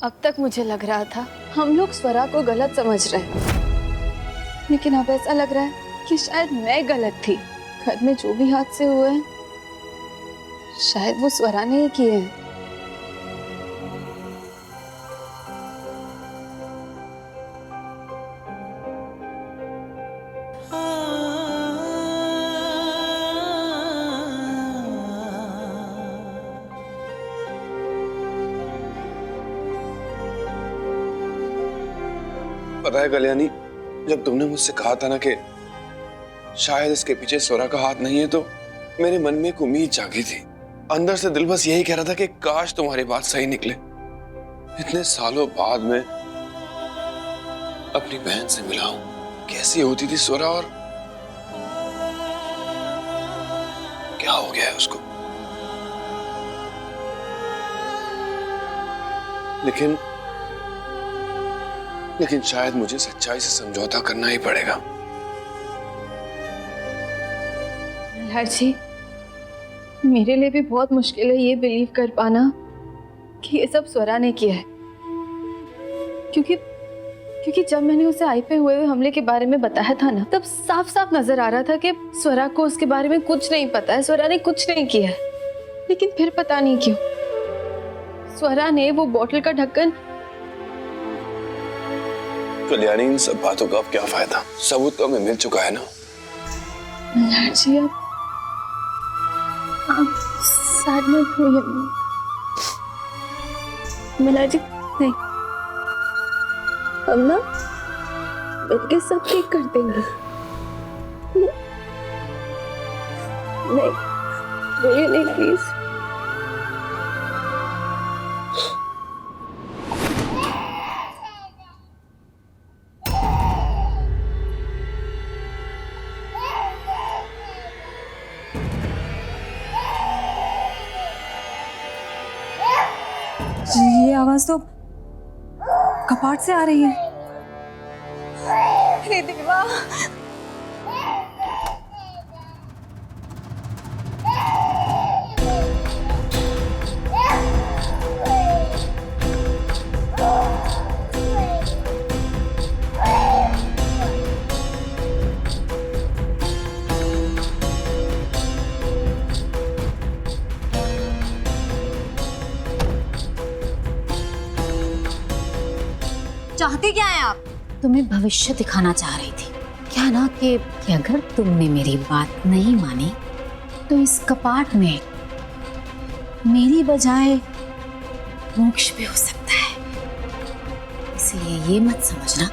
अब तक मुझे लग रहा था हम लोग स्वरा को गलत समझ रहे हैं, लेकिन अब ऐसा लग रहा है कि शायद मैं गलत थी। घर में जो भी हादसे हुए हैं शायद वो स्वरा ने ही किए हैं। पता है कल्याणी, जब तुमने मुझसे कहा था ना कि शायद इसके पीछे स्वरा का हाथ नहीं है, तो मेरे मन में एक उम्मीद जागी थी। अंदर से दिल बस यही कह रहा था कि काश तुम्हारी बात सही निकले। इतने सालों बाद मैं अपनी बहन से मिला हूं। कैसी होती थी स्वरा और क्या हो गया है उसको। लेकिन शायद मुझे सच्चाई से समझौता करना ही पड़ेगा। मल्हार जी, मेरे लिए भी बहुत मुश्किल है ये बिलीव कर पाना कि ये सब स्वरा ने किया है, क्योंकि जब मैंने उसे आई पे हुए हमले के बारे में बताया था ना, तब साफ साफ नजर आ रहा था कि स्वरा को उसके बारे में कुछ नहीं पता है, स्वरा ने कुछ नहीं किया है। लेकिन फिर पता नहीं क्यों स्वरा ने वो बोतल का ढक्कन। कल्याणी, इन सब बातों का अब क्या फायदा? सबूत तो हमें मिल चुका है ना। मल्हार जी, आप साथ में होइए। मल्हार जी नहीं, हम ना मिलके सब ठीक कर देंगे। नहीं, रोइए नहीं प्लीज। ये आवाज तो कपाट से आ रही है। अरे देवा, चाहते क्या है आप? तुम्हें भविष्य दिखाना चाह रही थी क्या ना कि अगर तुमने मेरी बात नहीं मानी तो इस कपाट में मेरी बजाय मोक्ष भी हो सकता है। इसलिए ये मत समझना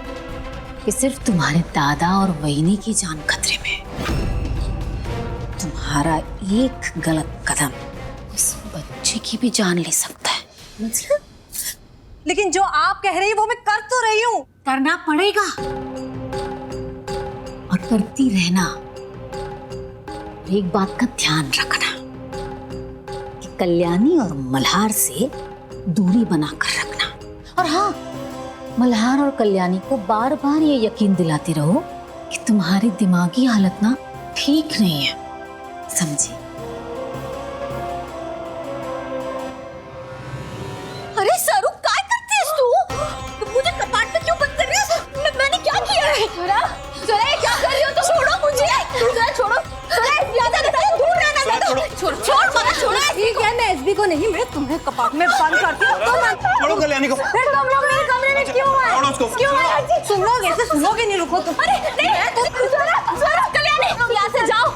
कि सिर्फ तुम्हारे दादा और वहीनी की जान खतरे में। तुम्हारा एक गलत कदम उस बच्चे की भी जान ले सकता है। मतलब? लेकिन जो आप कह रही है वो मैं कर तो रही हूँ। करना पड़ेगा और करती रहना। एक बात का ध्यान रखना कि कल्याणी और मल्हार से दूरी बनाकर रखना। और हाँ, मल्हार और कल्याणी को बार बार ये यकीन दिलाती रहो कि तुम्हारी दिमागी हालत ना ठीक नहीं है, समझी? अरे सरू, काय करती है तू? मुझे कपाट में क्यों बंद कर रही है? मैंने क्या किया है? स्वरा, स्वरा, ये क्या कर रही हो? तो छोड़ो मुझे। स्वरा छोड़ो। स्वरा, ज्यादा दूर रहना दे दो। छोड़ मत, छोड़ो। ठीक है, मैं एसबी को नहीं, मैं तुम्हें कपाट में बंद करती हूँ। छोड़ो कल्याणी को। फिर तुम लोग मेरे कमरे में क्यों आए? छोड़ो उसको। क्यों आए? सुनोगे तो सुनोगे नहीं, रुको तुम। अरे नहीं, स्वरा, कल्याणी, यहाँ से जाओ।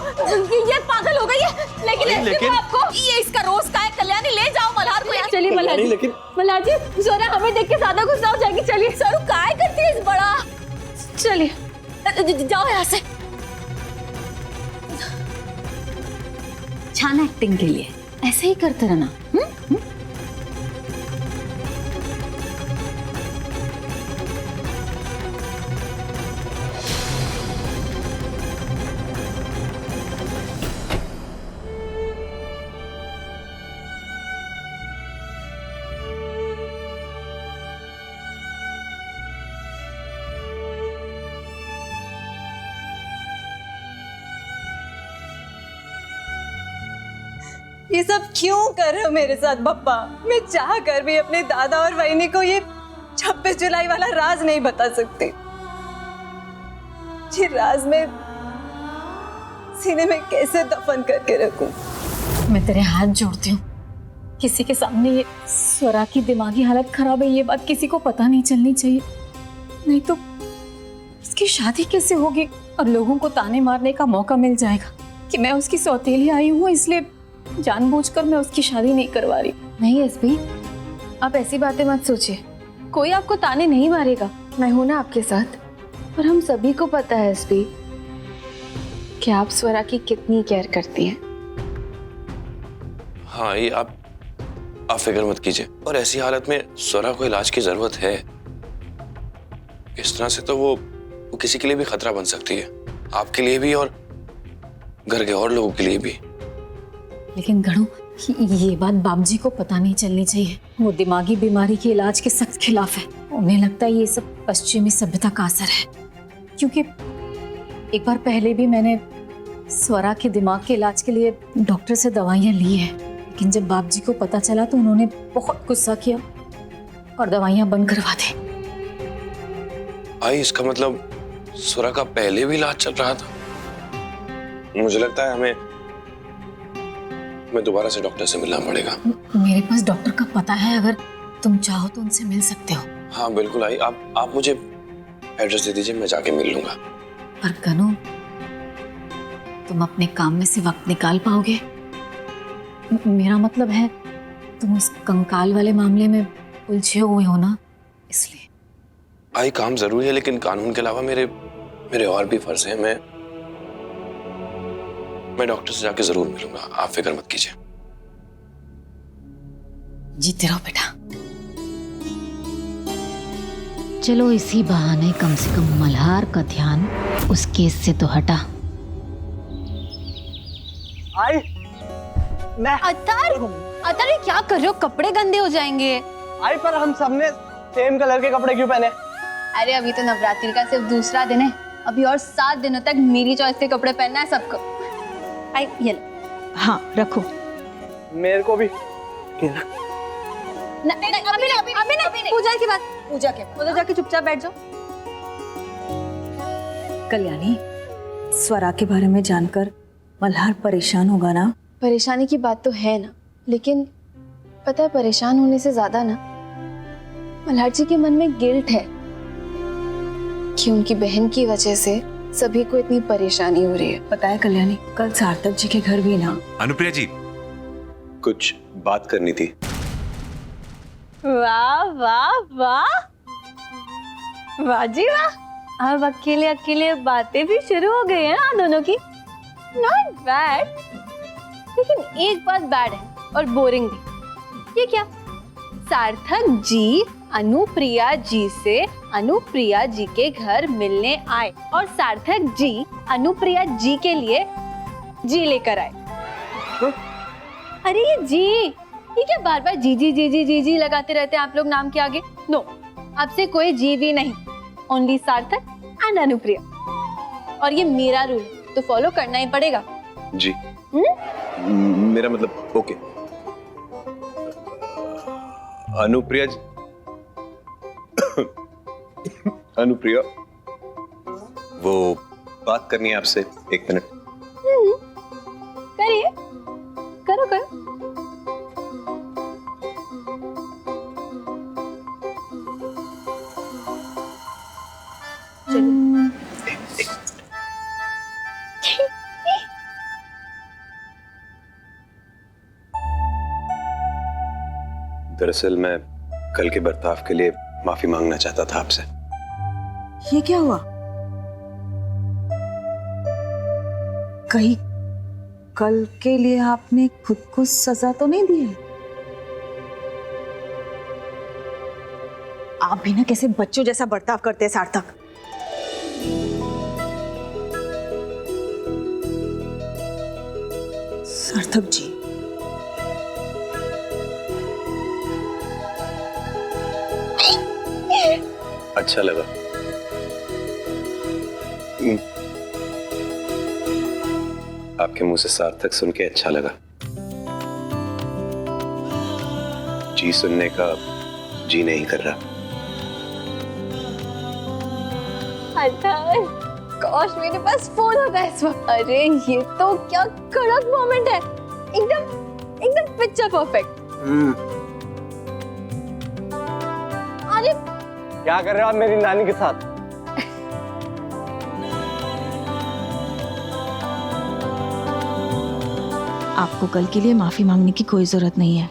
ये पागल हो गई है। लेकिन आपको ये इसका रोज का है। कल्याणी, ले जाओ मल्हार को यहाँ। चलिए मल्हार जी, लेकिन मल्हार जी, स्वरा हमें देख के ज्यादा गुस्सा हो जाएगी। चलिए सरू, काय करती है इस बड़ा? चलिए जाओ यहाँ से। छाना एक्टिंग के लिए ऐसे ही करते रहना। ये सब क्यों कर रहे हो मेरे साथ पप्पा? मैं चाह कर भी अपने दादा और वहीनी को ये 26 जुलाई वाला राज नहीं बता सकती। ये राज मैं सीने में कैसे दफन करके रखूं? मैं तेरे हाथ जोड़ती हूँ, किसी के सामने ये स्वरा की दिमागी हालत खराब है ये बात किसी को पता नहीं चलनी चाहिए, नहीं तो उसकी शादी कैसे होगी और लोगों को ताने मारने का मौका मिल जाएगा कि मैं उसकी सौतेली आई हूँ इसलिए जानबूझकर मैं उसकी शादी नहीं करवा रही। नहीं एसपी, आप ऐसी बातें मत सोचिए, कोई आपको ताने नहीं मारेगा। मैं हूं ना आपके साथ। और हम सभी को पता है एसपी कि आप स्वरा की कितनी केयर करती हैं। हाँ, ये आप फिक्र मत कीजिए। और ऐसी हालत में स्वरा को इलाज की जरूरत है। इस तरह से तो वो किसी के लिए भी खतरा बन सकती है, आपके लिए भी और घर के और लोगों के लिए भी। लेकिन गणु, ये बात बाबूजी को पता नहीं चलनी चाहिए। वो दिमागी बीमारी के इलाज के सख्त खिलाफ है। उन्हें लगता है ये सब पश्चिमी सभ्यता का असर है, क्योंकि एक बार पहले भी मैंने स्वरा के दिमाग के इलाज के लिए डॉक्टर से दवाइयाँ ली है, लेकिन जब बाबूजी को पता चला तो उन्होंने बहुत गुस्सा किया और दवाइयाँ बंद करवा दी। आई, इसका मतलब स्वरा का पहले भी इलाज चल रहा था। मुझे लगता है हमें दोबारा से डॉक्टर से मिलना पड़ेगा। मेरे पास डॉक्टर का पता है, अगर तुम चाहो तो उनसे मिल सकते हो। हाँ बिल्कुल आई, आप मुझे एड्रेस दे दीजिए, मैं जाके मिल लूंगा। पर गनु, तुम अपने काम में से वक्त निकाल पाओगे? मेरा मतलब है तुम उस कंकाल वाले मामले में उलझे हुए हो ना, इसलिए। आई, काम जरूरी है, लेकिन कानून के अलावा मेरे और भी फर्ज हैं। मैं डॉक्टर से जाके जरूर मिलूंगा, आप फिक्र मत कीजिए। जीते रहो बेटा। चलो इसी बहाने कम से कम मल्हार का ध्यान उस केस से तो हटा। आई, मैं अतर ये क्या कर रहे हो? कपड़े गंदे हो जाएंगे। आई, पर हम सबने सेम कलर के कपड़े क्यों पहने? अरे अभी तो नवरात्रि का सिर्फ दूसरा दिन है, अभी और 7 दिनों तक मेरी चॉइस के कपड़े पहनना है सबको। आई ये लो। हाँ रखो। मेरे को भी। अभी नहीं, पूजा के बाद। पूजा के उधर जाके चुपचाप बैठ जाओ। कल्याणी, स्वरा के बारे में जानकर मल्हार परेशान होगा ना? परेशानी की बात तो है ना, लेकिन पता है परेशान होने से ज्यादा ना मल्हार जी के मन में गिल्ट है कि उनकी बहन की वजह से सभी को इतनी परेशानी हो रही है। पता है कल्याणी, कल सार्थक जी के घर भी ना। अनुप्रिया जी, कुछ बात करनी थी। वाह वाह वाह, वाह जी वाह, अब अकेले अकेले बातें भी शुरू हो गई है ना दोनों की। नॉट बैड, लेकिन एक बात बैड है और बोरिंग भी। ये क्या? सार्थक जी अनुप्रिया जी से अनुप्रिया जी के घर मिलने आए और सार्थक जी अनुप्रिया जी के लिए जी लेकर आए। अरे ये जी, ये क्या बार बार जी जी जी जी जी जी लगाते रहते हैं आप लोग नाम के आगे? नो, आपसे कोई जी भी नहीं, ओनली सार्थक एंड अनुप्रिया। और ये मेरा रूल है तो फॉलो करना ही पड़ेगा। जी मेरा मतलब ओके। अनुप्रिया अनुप्रिया, वो बात करनी है आपसे 1 मिनट। करिए, करो करो। दरअसल मैं कल के बर्ताव के लिए माफी मांगना चाहता था आपसे। ये क्या हुआ? कहीं कल के लिए आपने खुद को सजा तो नहीं दी है? आप भी ना कैसे बच्चों जैसा बर्ताव करते हैं सार्थक। सार्थक जी, अच्छा लगा। आपके मुंह से सार्थक सुन के अच्छा लगा। जी सुनने का जी नहीं कर रहा। काश मेरे पास फोन होता है इस वक्त। अरे ये तो क्या कड़क मोमेंट है, एकदम एकदम पिक्चर परफेक्ट। अरे क्या कर रहे हो आप मेरी नानी के साथ? आपको कल के लिए माफी मांगने की कोई जरूरत नहीं है।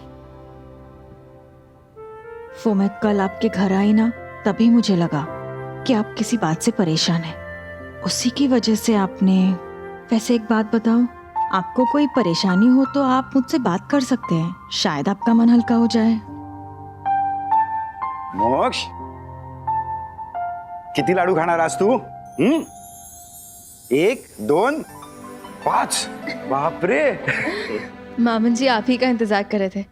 वो मैं कल आपके घर आई ना, तभी मुझे लगा कि आप किसी बात से परेशान हैं। उसी की वजह से आपने। वैसे एक बात बताओ, आपको कोई परेशानी हो तो आप मुझसे बात कर सकते हैं, शायद आपका मन हल्का हो जाए। मोक्ष, किती लाडू खाणार आज तू? 1, 2, 5? बाप रे! मामन जी आप ही का इंतजार कर रहे थे।